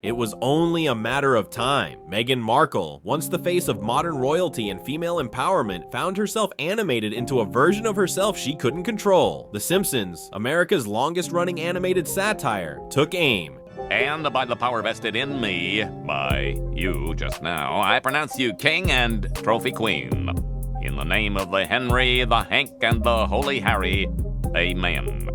It was only a matter of time. Meghan Markle, once the face of modern royalty and female empowerment, found herself animated into a version of herself she couldn't control. The Simpsons, America's longest-running animated satire, took aim. And by the power vested in me, by you just now, I pronounce you king and trophy queen. In the name of the Henry, the Hank, and the Holy Harry, amen.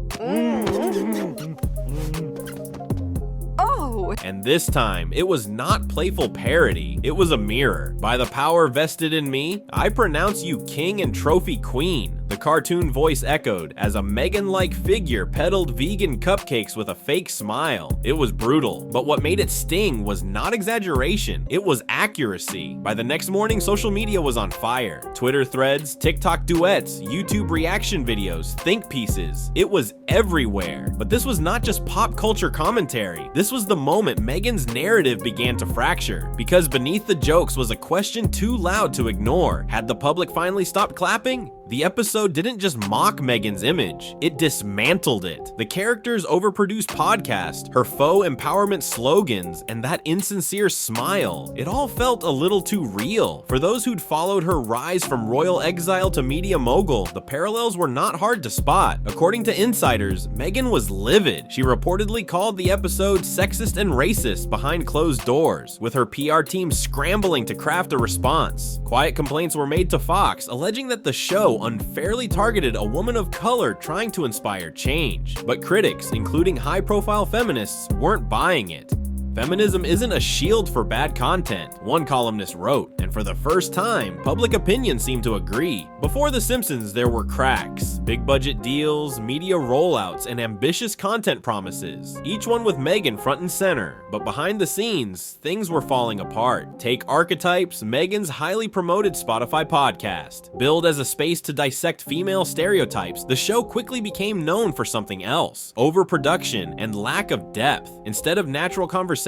And this time, it was not playful parody, it was a mirror. By the power vested in me, I pronounce you king and trophy queen. The cartoon voice echoed as a Meghan-like figure peddled vegan cupcakes with a fake smile. It was brutal, but what made it sting was not exaggeration, it was accuracy. By the next morning, social media was on fire. Twitter threads, TikTok duets, YouTube reaction videos, think pieces. It was everywhere. But this was not just pop culture commentary. This was the moment Meghan's narrative began to fracture. Because beneath the jokes was a question too loud to ignore. Had the public finally stopped clapping? The episode didn't just mock Meghan's image, it dismantled it. The character's overproduced podcast, her faux empowerment slogans, and that insincere smile, it all felt a little too real. For those who'd followed her rise from royal exile to media mogul, the parallels were not hard to spot. According to insiders, Meghan was livid. She reportedly called the episode sexist and racist behind closed doors, with her PR team scrambling to craft a response. Quiet complaints were made to Fox, alleging that the show unfairly targeted a woman of color trying to inspire change. But critics, including high-profile feminists, weren't buying it. Feminism isn't a shield for bad content, one columnist wrote, and for the first time, public opinion seemed to agree. Before The Simpsons, there were cracks, big-budget deals, media rollouts, and ambitious content promises, each one with Meghan front and center. But behind the scenes, things were falling apart. Take Archetypes, Meghan's highly promoted Spotify podcast. Billed as a space to dissect female stereotypes, the show quickly became known for something else: overproduction and lack of depth. Instead of natural conversations,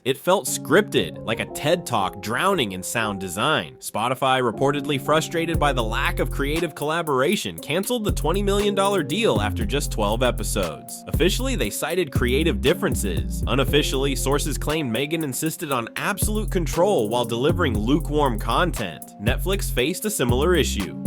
it felt scripted, like a TED Talk drowning in sound design. Spotify, reportedly frustrated by the lack of creative collaboration, canceled the $20 million deal after just 12 episodes. Officially, they cited creative differences. Unofficially, sources claimed Meghan insisted on absolute control while delivering lukewarm content. Netflix faced a similar issue.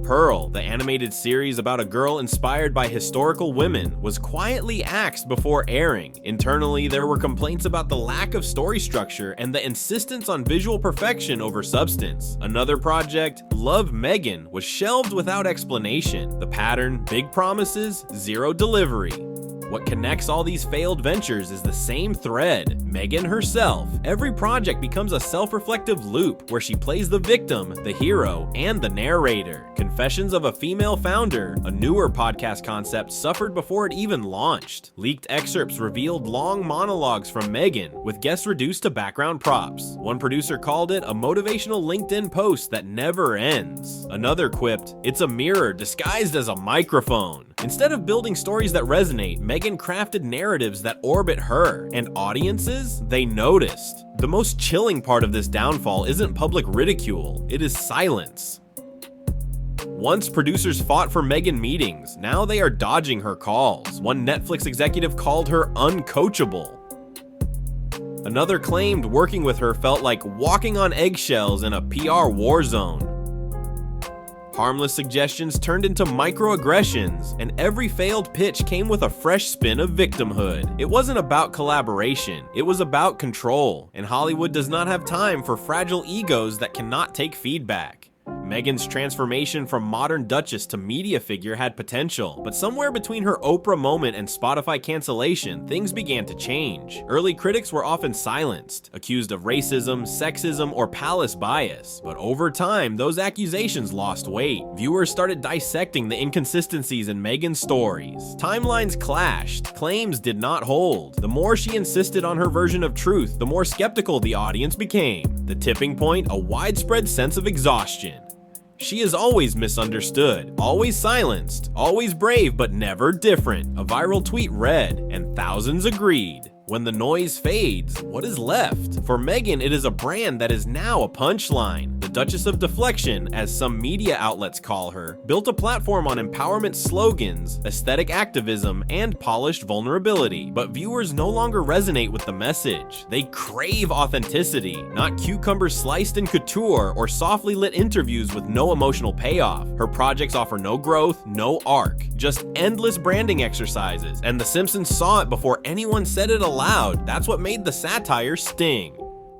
Pearl, the animated series about a girl inspired by historical women, was quietly axed before airing. Internally, there were complaints about the lack of story structure and the insistence on visual perfection over substance. Another project, Love Meghan, was shelved without explanation. The pattern: big promises, zero delivery. What connects all these failed ventures is the same thread: Meghan herself. Every project becomes a self-reflective loop where she plays the victim, the hero, and the narrator. Confessions of a Female Founder, a newer podcast concept, suffered before it even launched. Leaked excerpts revealed long monologues from Meghan, with guests reduced to background props. One producer called it a motivational LinkedIn post that never ends. Another quipped, "It's a mirror disguised as a microphone." Instead of building stories that resonate, Meghan crafted narratives that orbit her, and audiences, they noticed. The most chilling part of this downfall isn't public ridicule, it is silence. Once producers fought for Meghan meetings, now they are dodging her calls. One Netflix executive called her uncoachable. Another claimed working with her felt like walking on eggshells in a PR war zone. Harmless suggestions turned into microaggressions, and every failed pitch came with a fresh spin of victimhood. It wasn't about collaboration, it was about control, and Hollywood does not have time for fragile egos that cannot take feedback. Meghan's transformation from modern duchess to media figure had potential, but somewhere between her Oprah moment and Spotify cancellation, things began to change. Early critics were often silenced, accused of racism, sexism, or palace bias, but over time, those accusations lost weight. Viewers started dissecting the inconsistencies in Meghan's stories. Timelines clashed, claims did not hold. The more she insisted on her version of truth, the more skeptical the audience became. The tipping point, a widespread sense of exhaustion. She is always misunderstood, always silenced, always brave but never different. A viral tweet read, and thousands agreed. When the noise fades, what is left? For Meghan, it is a brand that is now a punchline. The Duchess of Deflection, as some media outlets call her, built a platform on empowerment slogans, aesthetic activism, and polished vulnerability. But viewers no longer resonate with the message. They crave authenticity, not cucumbers sliced in couture or softly lit interviews with no emotional payoff. Her projects offer no growth, no arc, just endless branding exercises. And The Simpsons saw it before anyone said it aloud. That's what made the satire sting.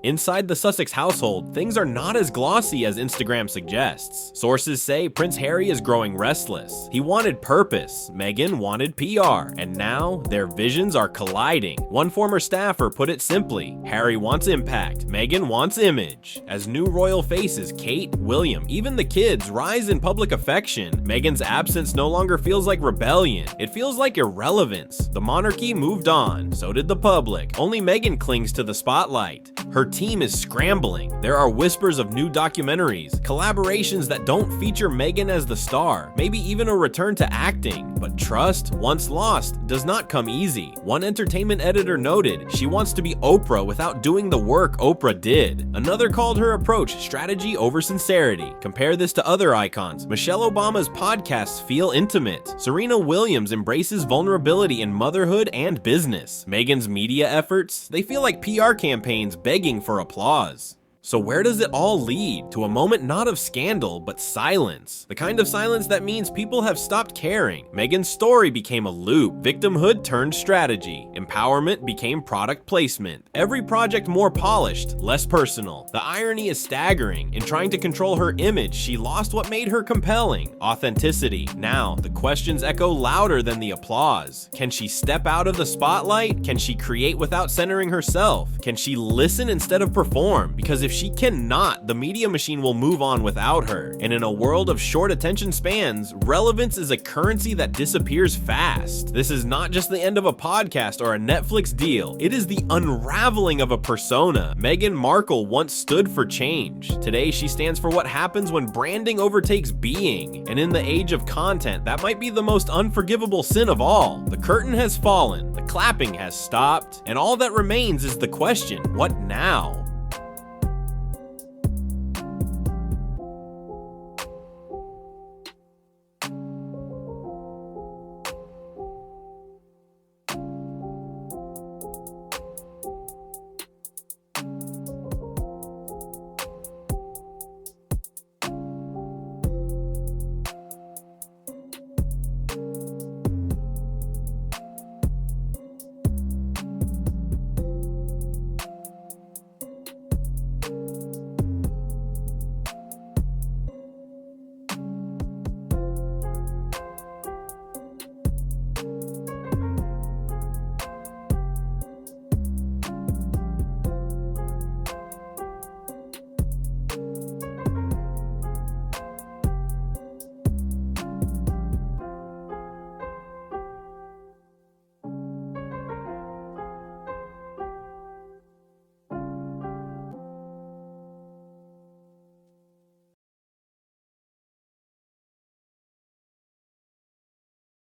Inside the Sussex household, things are not as glossy as Instagram suggests. Sources say Prince Harry is growing restless. He wanted purpose, Meghan wanted PR, and now their visions are colliding. One former staffer put it simply, Harry wants impact, Meghan wants image. As new royal faces Kate, William, even the kids rise in public affection, Meghan's absence no longer feels like rebellion. It feels like irrelevance. The monarchy moved on, so did the public. Only Meghan clings to the spotlight. Her team is scrambling. There are whispers of new documentaries, collaborations that don't feature Meghan as the star, maybe even a return to acting. But trust, once lost, does not come easy. One entertainment editor noted she wants to be Oprah without doing the work Oprah did. Another called her approach strategy over sincerity. Compare this to other icons. Michelle Obama's podcasts feel intimate. Serena Williams embraces vulnerability in motherhood and business. Meghan's media efforts, they feel like PR campaigns begging for applause. So where does it all lead? To a moment not of scandal, but silence. The kind of silence that means people have stopped caring. Meghan's story became a loop. Victimhood turned strategy. Empowerment became product placement. Every project more polished, less personal. The irony is staggering. In trying to control her image, she lost what made her compelling: authenticity. Now, the questions echo louder than the applause. Can she step out of the spotlight? Can she create without centering herself? Can she listen instead of perform? Because if she cannot, the media machine will move on without her. And in a world of short attention spans, relevance is a currency that disappears fast. This is not just the end of a podcast or a Netflix deal. It is the unraveling of a persona. Meghan Markle once stood for change. Today, she stands for what happens when branding overtakes being. And in the age of content, that might be the most unforgivable sin of all. The curtain has fallen, the clapping has stopped, and all that remains is the question, what now?